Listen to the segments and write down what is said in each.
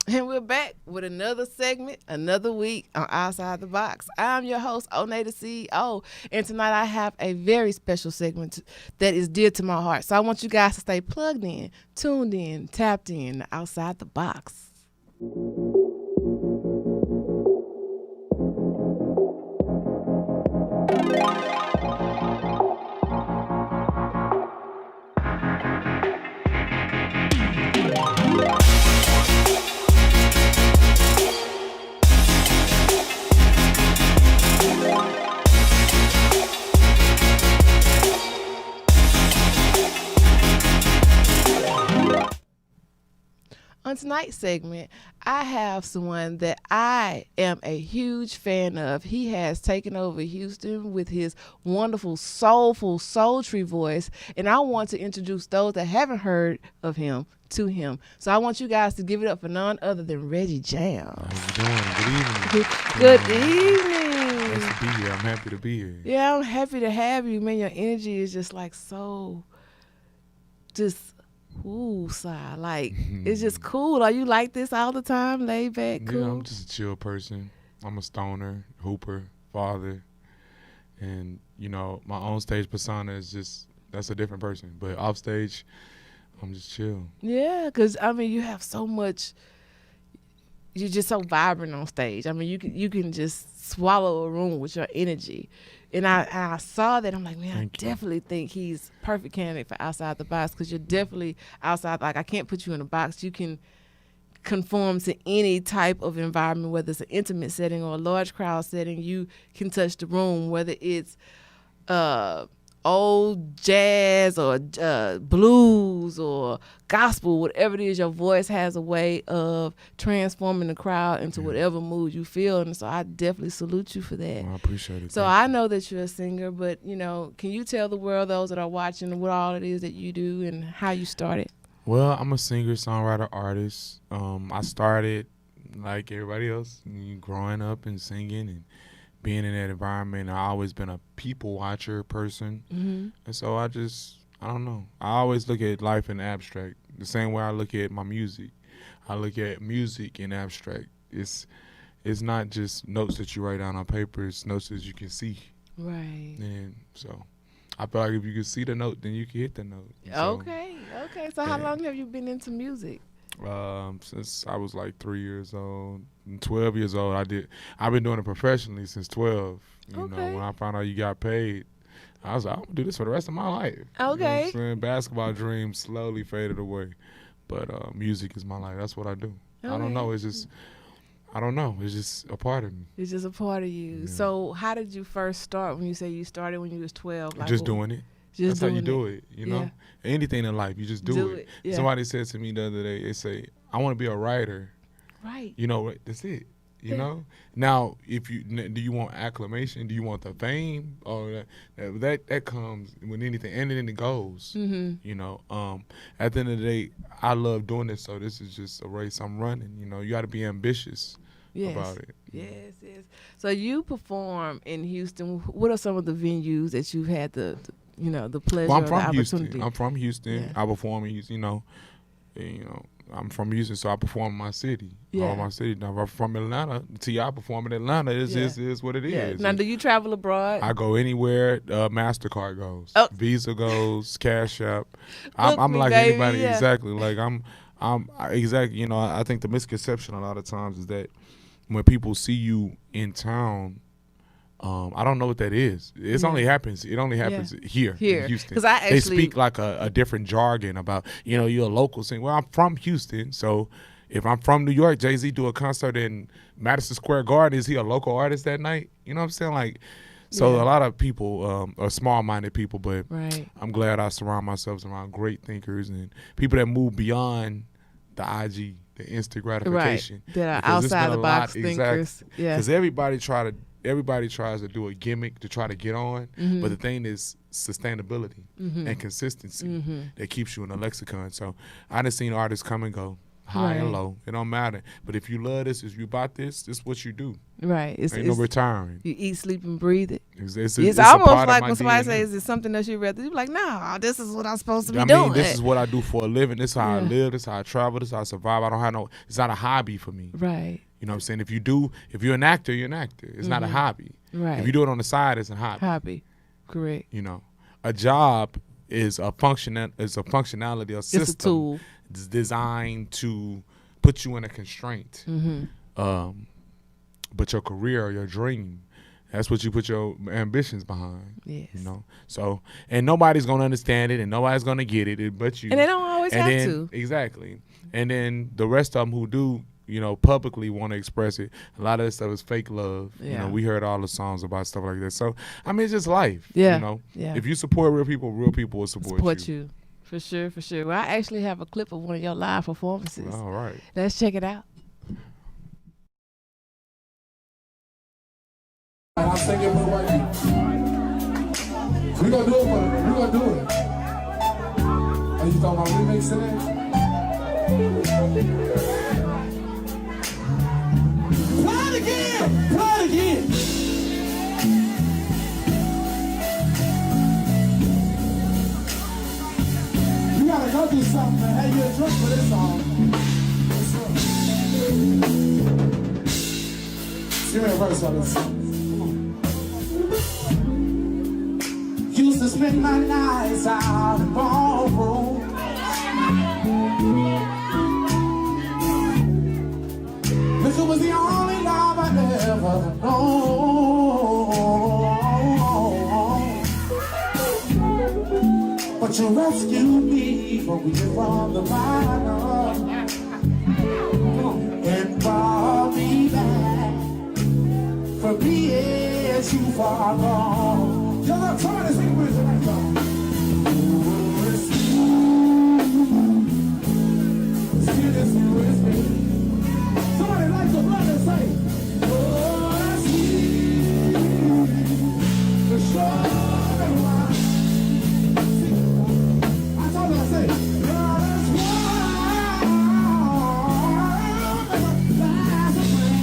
And we're back with another segment, another week on Outside the Box. I'm your host, ONNEY the CEO, and tonight I have a very special segment that is dear to my heart. So I want you guys to stay plugged in, tuned in, tapped in, Outside the Box. On tonight's segment, I have someone that I am a huge fan of. He has taken over Houston with his wonderful, soulful, sultry voice, and I want to introduce those that haven't heard of him to him. So I want you guys to give it up for none other than Reggie Jam. How you doing? Good evening. Nice to be here. I'm happy to be here. Yeah, I'm happy to have you, man. Your energy is just like so, just side. Like, it's just cool. Are you like this all the time, laid back, cool? Yeah, I'm just a chill person. I'm a stoner, hooper, father, and my on stage persona is that's a different person. But off stage, I'm just chill. Yeah, because I mean, you have so much. You're just so vibrant on stage. I mean, you can just swallow a room with your energy. And I saw that. I'm like, man, I definitely think he's perfect candidate for Outside the Box, because you're definitely outside. Like, I can't put you in a box. You can conform to any type of environment, whether it's an intimate setting or a large crowd setting. You can touch the room, whether it's old jazz or blues or gospel, whatever it is. Your voice has a way of transforming the crowd into whatever mood you feel, and so I definitely salute you for that. Well, I appreciate it. So I know that you're a singer, but can you tell the world, those that are watching, what all it is that you do and how you started? Well, I'm a singer, songwriter, artist. I started like everybody else, growing up and singing and being in that environment. I've always been a people watcher person. And so I don't know. I always look at life in abstract, the same way I look at my music. I look at music in abstract. It's not just notes that you write down on paper. It's notes that you can see. Right. And so I feel like if you can see the note, then you can hit the note. Okay. So how long have you been into music? Since I was like 3 years old. 12 years old, I've been doing it professionally since 12. When I found out you got paid, I was like, I'm gonna do this for the rest of my life. Okay. Basketball dreams slowly faded away, but music is my life. That's what I do. Okay. I don't know. It's just a part of me. It's just a part of you. Yeah. So how did you first start? When you say you started when you was 12, like, just doing it. That's how you do it. Yeah. Anything in life, you just do it. Yeah. Somebody said to me the other day, they say, I want to be a writer. Right. That's it. You know. Now, do you want acclamation? Do you want the fame? Or that comes with anything, and then it goes. At the end of the day, I love doing this. So this is just a race I'm running. You got to be ambitious about it. Yes. So you perform in Houston. What are some of the venues that you've had the pleasure or the opportunity? I'm from Houston. Yeah. I perform in Houston. I'm from Houston, so I perform in my city. Yeah. All my city. Now, if I'm from Atlanta, I perform in Atlanta. It is what it is. Now, do you travel abroad? I go anywhere MasterCard goes. Oh. Visa goes, Cash App. I'm like baby, anybody, exactly. Like I'm exactly. I think the misconception a lot of times is that when people see you in town, I don't know what that is. It only happens here in Houston. They speak like a different jargon about, you're a local singer. Well, I'm from Houston, so if I'm from New York, Jay-Z do a concert in Madison Square Garden, is he a local artist that night? You know what I'm saying? Like, so a lot of people are small-minded people, but I'm glad I surround myself around great thinkers and people that move beyond the IG, the instant gratification. Right, that are outside the box thinkers. Because everybody tries to do a gimmick to try to get on, but the thing is sustainability and consistency that keeps you in the lexicon. So I done seen artists come and go, high and low. It don't matter. But if you love this, if you about this is what you do. Right. Ain't no retiring. You eat, sleep, and breathe it. It's almost like when somebody says it's something that you rather, you're like, no, this is what I'm supposed to be doing. This is what I do for a living. This is how I live. This is how I travel. This is how I survive. I don't have it's not a hobby for me. Right. You know what I'm saying? If you're an actor, you're an actor. It's not a hobby. Right. If you do it on the side, it's a hobby. Hobby. Correct. You know, a job is a functionality, a system. It's a tool. It's designed to put you in a constraint. But your career, your dream, that's what you put your ambitions behind. Yes. You know. So, and nobody's gonna understand it, and nobody's gonna get it, but you. And they don't always have to. Exactly. And then the rest of them who do, you know, publicly want to express it. A lot of this stuff is fake love. Yeah. You know, we heard all the songs about stuff like that. So, I mean, it's just life. Yeah. You know, if you support real people will support you. For sure, for sure. Well, I actually have a clip of one of your live performances. All right. Let's check it out. I'll sing it for the white people. We're going to do it for them. We're going to do it. Are you talking about remixing it? Play it again! Play it again! You got to go do something, man. Hey, you a drink for this song. Give me a verse on this song. Used to spend my nights out in ballroom. Liquor was the only love I ever known. But you rescued me from the bottom and brought me back from being too far gone. Y'all not trying to sing with us right now. Oh, it's sweet as you is me. Somebody like the blood and say, oh, it's sweet. For sure. I told her, I say, oh, that's why. That's a friend.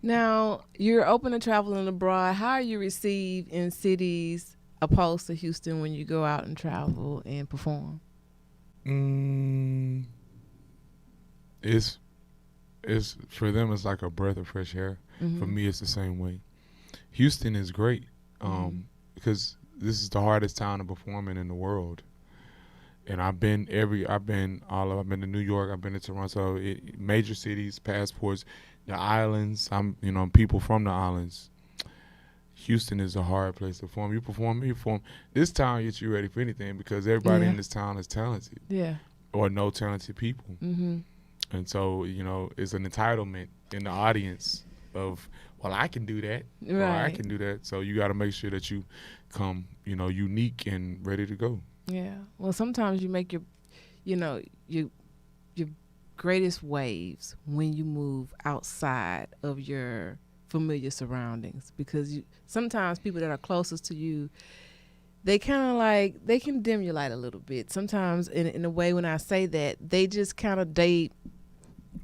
Now, you're open to traveling abroad. How are you received in cities opposed to Houston when you go out and travel and perform? It's for them, it's like a breath of fresh air. Mm-hmm. For me, it's the same way. Houston is great because this is the hardest town to perform in the world. And I've been to New York, I've been to Toronto, major cities, passports, the islands. I'm people from the islands. Houston is a hard place to perform. You perform. This town gets you ready for anything because everybody in this town is talented. Yeah. Or know talented people. Mm-hmm. And so, it's an entitlement in the audience of, well, I can do that. Right. Or I can do that. So you got to make sure that you come, unique and ready to go. Yeah. Well, sometimes you make your greatest waves when you move outside of your familiar surroundings, because sometimes people that are closest to you, they kind of they can dim your light a little bit. Sometimes in a way, when I say that, they just kind of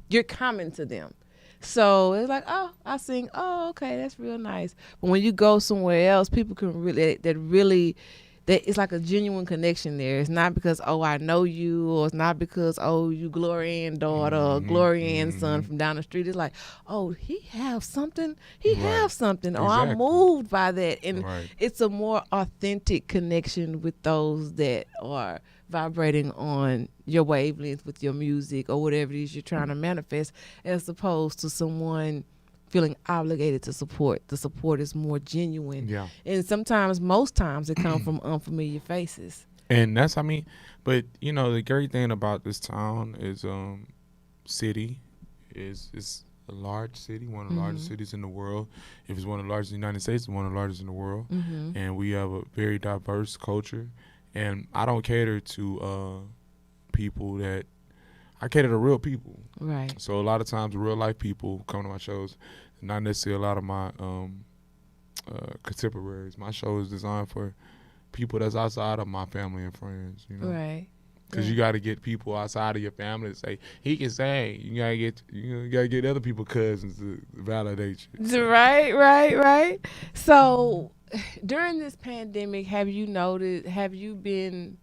you're common to them. So it's like, oh, I sing, oh, okay, that's real nice. But when you go somewhere else, people can it's like a genuine connection there. It's not because, oh, I know you, or it's not because, oh, you Gloria Ann's daughter or Gloria Ann's son from down the street. It's like, oh, he have something. Exactly. Oh, I'm moved by that. And it's a more authentic connection with those that are vibrating on your wavelength with your music or whatever it is you're trying to manifest, as opposed to someone feeling obligated to support. The support is more genuine. Yeah. And most times it comes from unfamiliar faces. And that's, I mean, but you know, the great thing about this town is city is a large city, one of the largest cities in the world. If it's one of the largest in the United States, it's one of the largest in the world. And we have a very diverse culture. And I don't cater to people that, I cater to real people. Right. So a lot of times real life people come to my shows, not necessarily a lot of my contemporaries. My show is designed for people that's outside of my family and friends, you know. Right. Because you got to get people outside of your family to say he can sing. You gotta get other people cousins to validate you. Right. So during this pandemic, have you been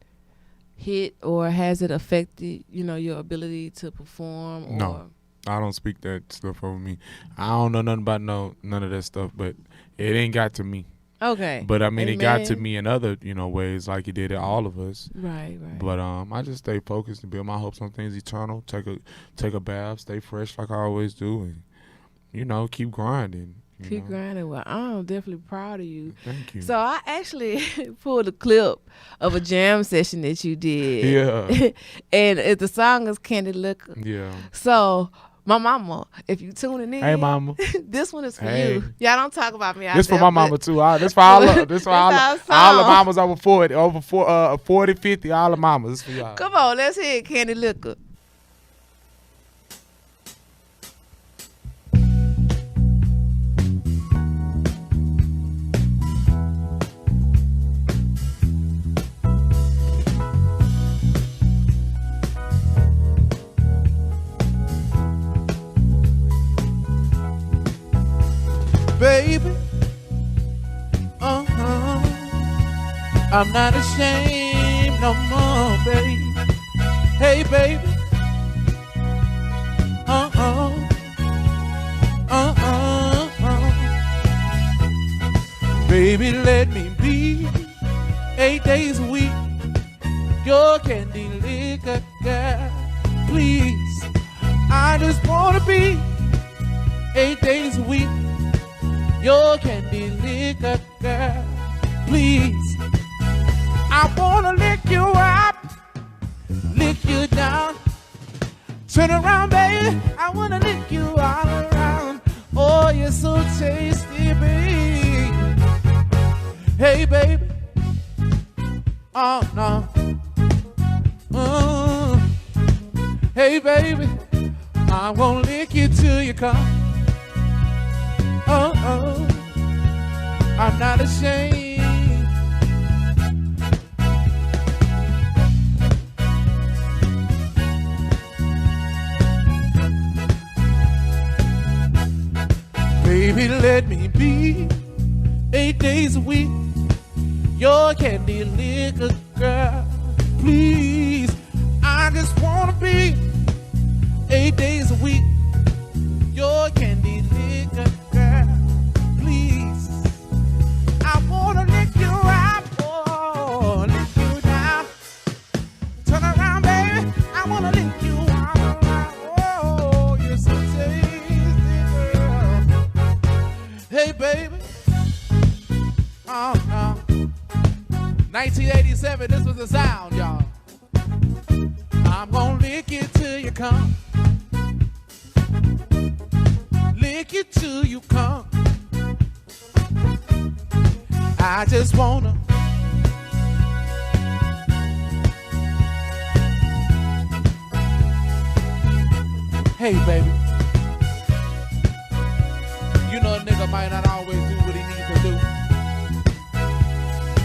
hit, or has it affected, you know, your ability to perform? Or? No, I don't speak that stuff over me. I don't know nothing about none of that stuff, but it ain't got to me. Okay. But I mean, Amen. It got to me in other, you know, ways, like it did to all of us. Right. But I just stay focused and build my hopes on things eternal. Take a bath, stay fresh like I always do, and you know, keep grinding. Keep grinding. Well, I'm definitely proud of you. Thank you. So I actually pulled a clip of a jam session that you did. Yeah. And the song is Candy Liquor. Yeah. So my mama, if you tuning in, Hey, mama. this one is for you. Y'all don't talk about me. This for my mama too. This for all the mamas over 40, 50, all the mamas. This for y'all. Come on, let's hear it, Candy Liquor. Baby, I'm not ashamed no more, baby. Hey, baby, baby, let me be 8 days a week your candy liquor girl, please. I just wanna be 8 days a week your candy liquor girl, please. I wanna lick you up, lick you down. Turn around, baby, I wanna lick you all around. Oh, you're so tasty, baby. Hey, baby, oh no. Hey, baby, I won't lick you till you come. Oh, I'm not ashamed. Baby, let me be 8 days a week your candy liquor girl, please. I just wanna be 8 days a week your candy liquor girl, please. I wanna lick you up, oh, lick you down. Turn around, baby, I wanna lick you all around. Oh, you're so tasty, girl. Hey, baby, oh no. 1987, this was the sound, y'all. I'm gonna lick it till you come. Lick it till you come. I just wanna. Hey, baby. You know a nigga might not always do what he needs to do,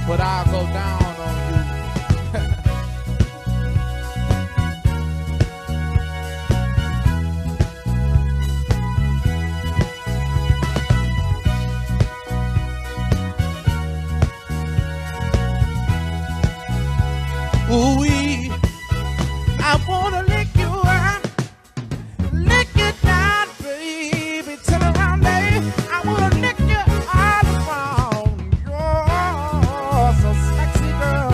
but I'll go down on you. Ooh-wee, I wanna lick you up, lick you down, baby. Turn around, baby, I wanna lick you all around. You're so sexy, girl.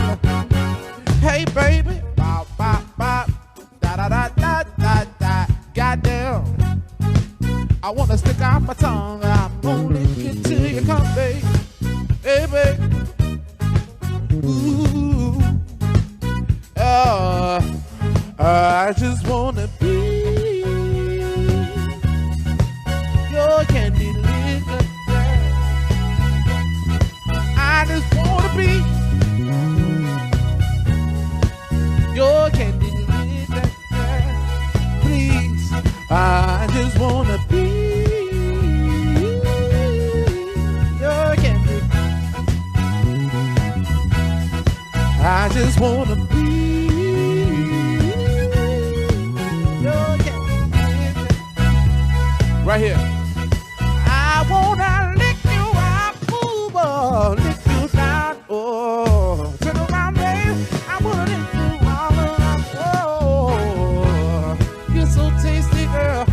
Hey, baby, bop, bop, bop, da-da-da-da-da-da. Goddamn, I wanna stick out my tongue. I'm gonna lick it till you come, baby. Hey, baby, ooh. I just wanna be your candy liquor girl. I just wanna be your candy liquor girl. Please, I just wanna be your candy. I just wanna be your candy. Right here. I wanna lick you up, move on, lick you down, oh. Turn around, baby. I wanna lick you all around, oh. You're so tasty, girl.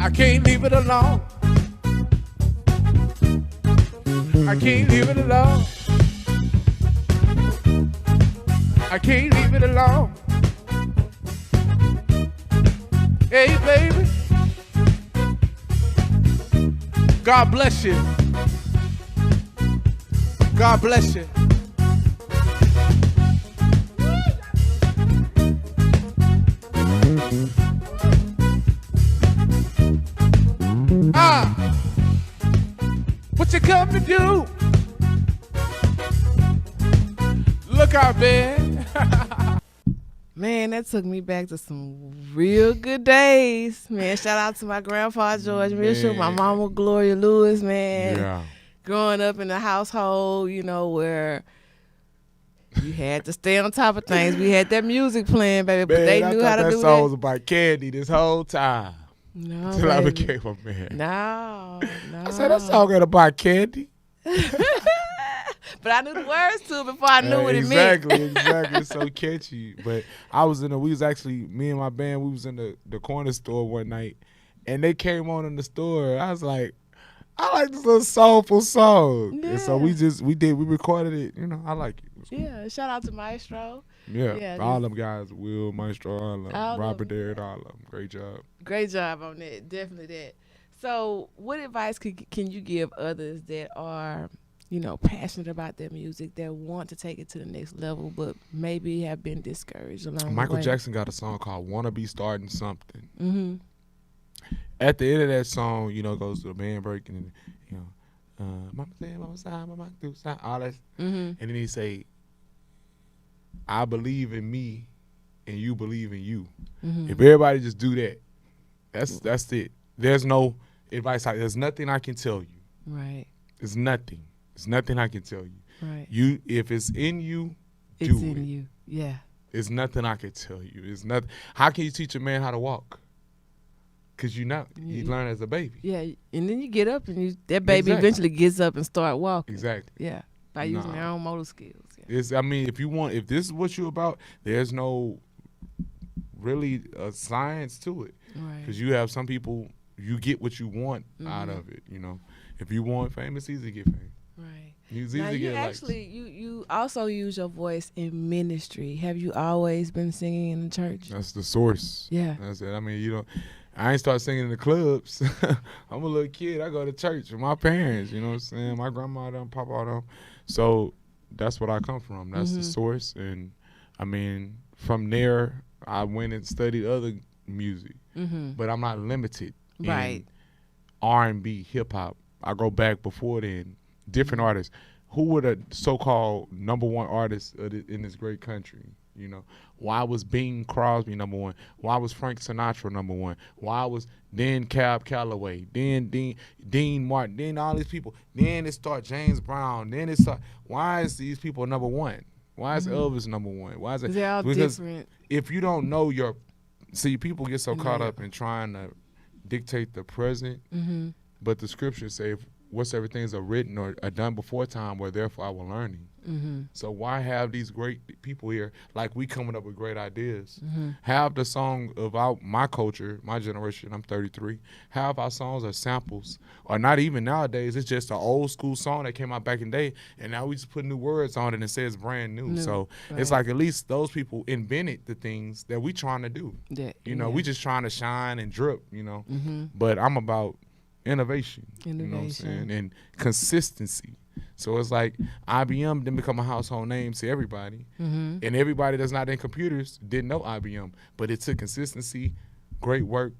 I can't leave it alone. I can't leave it alone. I can't leave it alone. Hey, baby. God bless you. God bless you. What you come to do? Look out, man. Man, that took me back to some real good days. Man, shout out to my grandpa, George Mitchell, my mama, Gloria Lewis, man. Yeah. Growing up in a household, you know, where you had to stay on top of things. We had that music playing, baby, but they knew how to do that. That song was about candy this whole time. No, Until I became a man. No. I said, that song ain't about candy. But I knew the words to it before I knew what it meant. Exactly. It's so catchy. But me and my band, we was in the corner store one night, and they came on in the store. I was like, I like this little soulful song. Yeah. And so we recorded it. You know, I like it. Cool. Yeah, shout out to Maestro. Yeah, all them guys, Will, Maestro, all of them, Robert Darrett, all of them. Great job. Great job on that, definitely that. So what advice can you give others that are, you know, passionate about their music, that want to take it to the next level, but maybe have been discouraged along the way? Michael Jackson got a song called "Wanna Be Starting Something." Mm-hmm. At the end of that song, you know, goes to the band break and, you know, mama say, mama side, mama do side, all that. Mm-hmm. And then he say, I believe in me and you believe in you. Mm-hmm. If everybody just do that, that's it. There's no advice. There's nothing I can tell you. Right. There's nothing. There's nothing I can tell you. Right. If it's in you, it's do in it. you. Yeah. There's nothing I can tell you. It's nothing. How can you teach a man how to walk? Because you learn as a baby. Yeah, and then you get up and that baby eventually gets up and start walking. Exactly. Yeah, by using their own motor skills. Yeah. If this is what you're about, there's no really science to it. Right. Because you have some people, you get what you want out of it. You know, if you want fame, it's easy to get fame. Right. It's now easy to get you also use your voice in ministry. Have you always been singing in the church? That's the source. Yeah. That's it. I mean, I ain't start singing in the clubs. I'm a little kid. I go to church with my parents. You know what I'm saying? My grandma them, papa them. So that's what I come from. That's the source. And I mean, from there, I went and studied other music. Mm-hmm. But I'm not limited in R&B, hip hop. I go back before then. Different artists. Who were the so-called number one artists in this great country? You know, why was Bing Crosby number one? Why was Frank Sinatra number one? Why was then Cab Calloway? Then Dean Martin? Then all these people? Then it start James Brown? Then it start. Why is these people number one? Why is Elvis number one? Why is it? They're all different. If you don't know people get so caught up in trying to dictate the present, but the scriptures say, whatsoever things are written or are done before time were therefore our learning. Mm-hmm. So why have these great people here, like we coming up with great ideas? Mm-hmm. Have the song of my culture, my generation, I'm 33, half our songs are samples, or not even nowadays, it's just an old school song that came out back in the day, and now we just put new words on it and say it's brand new. So it's like at least those people invented the things that we trying to do. We just trying to shine and drip, but I'm about innovation. You know what I'm saying? And consistency. So it's like IBM didn't become a household name to everybody. Mm-hmm. And everybody that's not in computers didn't know IBM. But it took consistency, great work,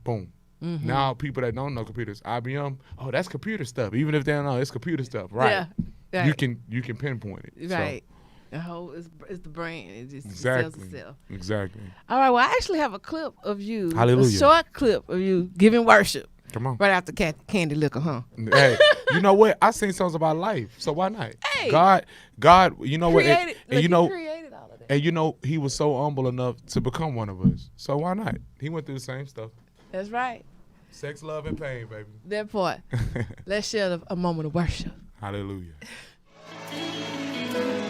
boom. Mm-hmm. Now people that don't know computers, IBM, oh, that's computer stuff. Even if they don't know, it's computer stuff, right? Yeah, right. You can pinpoint it. Right. So. The whole is the brain. It just exactly. sells itself. Exactly. All right. Well, I actually have a clip of you. Hallelujah. A short clip of you giving worship. Come on. Right after Candy Liquor, huh? Hey, you know what? I sing songs about life, so why not? Hey. God, you know what? And you know, created all of that. and you know, he was so humble enough to become one of us. So why not? He went through the same stuff. That's right. Sex, love, and pain, baby. That part. Let's share a moment of worship. Hallelujah.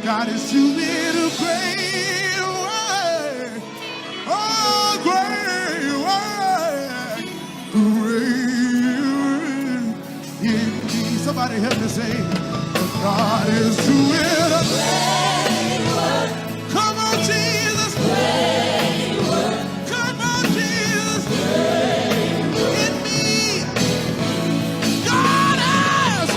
God is doing a great work. Oh, great work. Great work in me. Somebody help me say, God is doing a great work. Come on, Jesus. Great work. Come on, Jesus. Great work in me. God is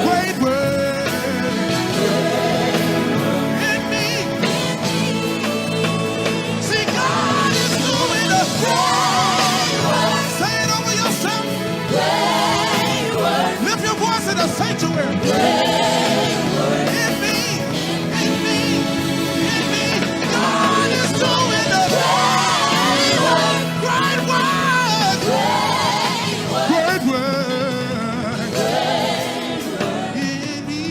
great work in me. See, God is doing a great work. Say it over yourself. Great work. Lift your voice in the sanctuary. Great work in me, in me, in me. God is doing a great work. Great work. Great work. In me.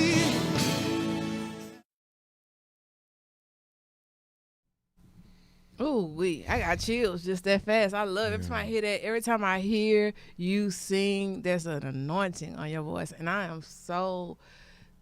Ooh, I got chills just that fast. I love it. Every time I hear that, every time I hear you sing, there's an anointing on your voice. And I am so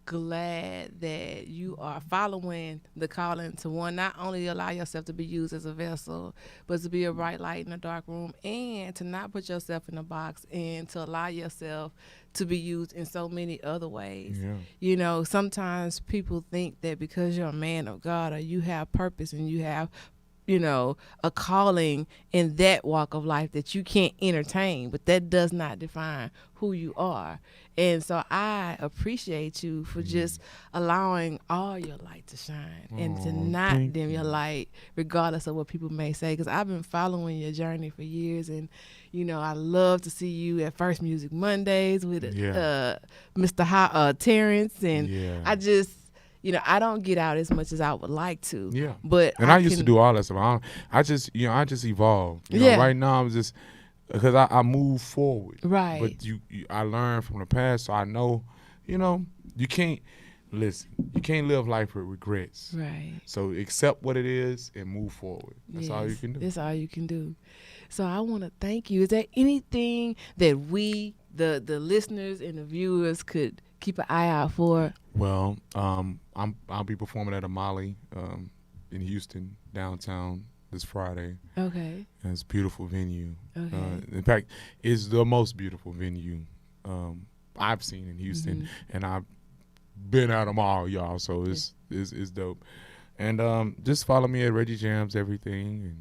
glad that you are following the calling to one, not only allow yourself to be used as a vessel, but to be a bright light in a dark room, and to not put yourself in a box, and to allow yourself to be used in so many other ways. Yeah. You know, sometimes people think that because you're a man of God or you have purpose and you have, you know, a calling in that walk of life that you can't entertain, but that does not define who you are. And so I appreciate you for just allowing all your light to shine and to not dim your light regardless of what people may say, because I've been following your journey for years, and you know, I love to see you at First Music Mondays with Mr. Terrence, and I just, you know, I don't get out as much as I would like to. Yeah. But I used to do all that stuff. I just evolved. You know, right now I'm just, because I move forward. Right. But I learned from the past, so I know, you know, you can't live life with regrets. Right. So accept what it is and move forward. That's all you can do. That's all you can do. So I want to thank you. Is there anything that we, the listeners and the viewers, could keep an eye out for? Well, I'll be performing at Amali in Houston, downtown, this Friday. Okay. And it's a beautiful venue. Okay. In fact, it's the most beautiful venue I've seen in Houston, and I've been at them all, y'all. So it's dope. And just follow me at Reggie Jams Everything,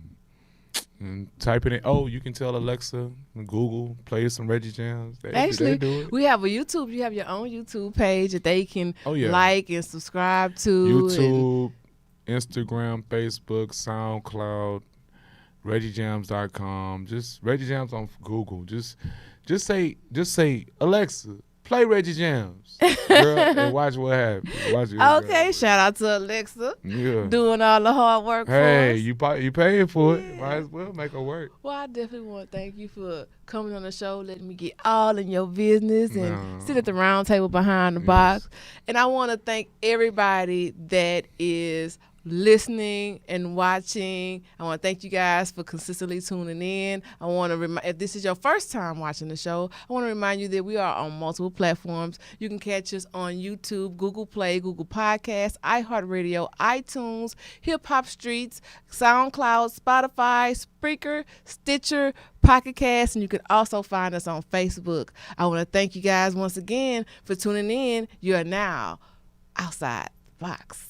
and type it in. Oh, you can tell Alexa and Google, play some Reggie Jams. Actually, they do it. We have a YouTube. You have your own YouTube page that they can like and subscribe to. YouTube, Instagram, Facebook, SoundCloud, ReggieJams.com. Just Reggie Jams on Google. Just say Alexa, play Reggie Jams, girl, and watch what happens. Okay, shout out to Alexa, doing all the hard work for us. Hey, you paying for it. Might as well make her work. Well, I definitely want to thank you for coming on the show, letting me get all in your business and sit at the round table behind the box. And I want to thank everybody that is listening and watching. I want to thank you guys for consistently tuning in. I want to if this is your first time watching the show, I want to remind you that we are on multiple platforms. You can catch us on YouTube, Google Play, Google Podcasts, iHeartRadio, iTunes, Hip Hop Streets, SoundCloud, Spotify, Spreaker, Stitcher, Pocket Cast, and you can also find us on Facebook. I want to thank you guys once again for tuning in. You are now outside the box.